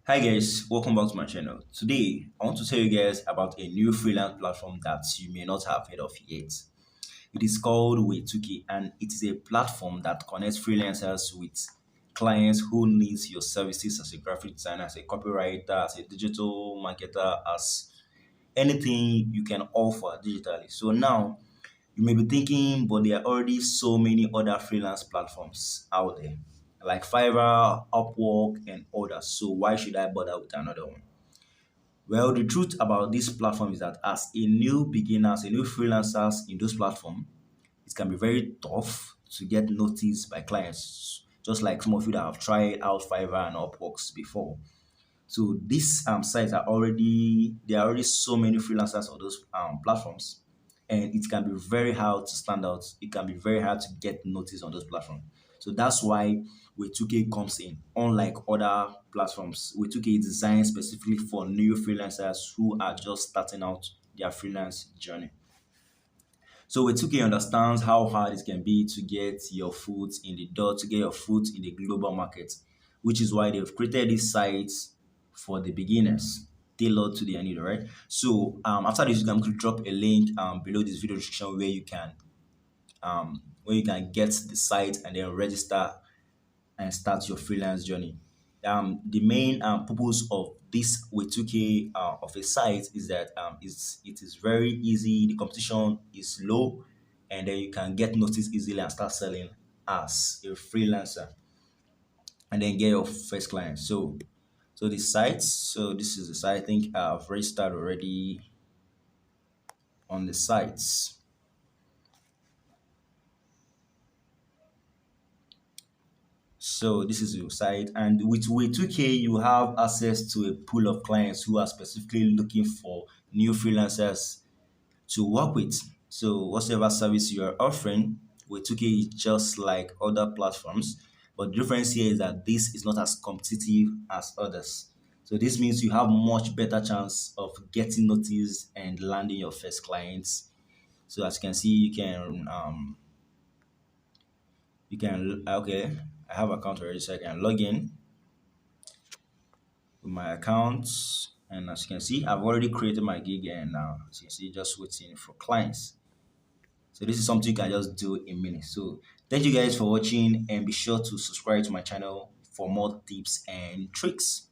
Hi guys, welcome back to my channel. Today, I want to tell you guys about a new freelance platform that you may not have heard of yet. It is called Way2K and it is a platform that connects freelancers with clients who needs your services as a graphic designer, as a copywriter, as a digital marketer, as anything you can offer digitally. So now you may be thinking, but there are already so many other freelance platforms out there, like Fiverr, Upwork, and others. So why should I bother with another one? Well, the truth about this platform is that as a new beginner, as a new freelancers in those platforms, it can be very tough to get noticed by clients. Just like some of you that have tried out Fiverr and Upworks before. So these sites are already there are already so many freelancers on those platforms, and it can be very hard to stand out. It can be very hard to get noticed on those platforms. So that's why We2K comes in. Unlike other platforms, We2K is designed specifically for new freelancers who are just starting out their freelance journey. So We2K understands how hard it can be to get your foot in the door, to get your foot in the global market, which is why they've created these sites for the beginners, tailored to their need, right? So after this, I'm going to drop a link below this video description where you can get the site and then register and start your freelance journey. The main purpose of this with 2K of a site is that it is very easy. The competition is low, and then you can get noticed easily and start selling as a freelancer, and then get your first client. So the site. So this is the site. I think I've registered already on the sites. So this is your site, and with Way2K, you have access to a pool of clients who are specifically looking for new freelancers to work with. So whatever service you are offering, Way2K is just like other platforms, but the difference here is that this is not as competitive as others. So this means you have much better chance of getting noticed and landing your first clients. So as you can see, you can okay. I have account already, so I can log in with my account. And as you can see, I've already created my gig, and now as you can see, just waiting for clients. So this is something you can just do in minutes. So thank you guys for watching, and be sure to subscribe to my channel for more tips and tricks.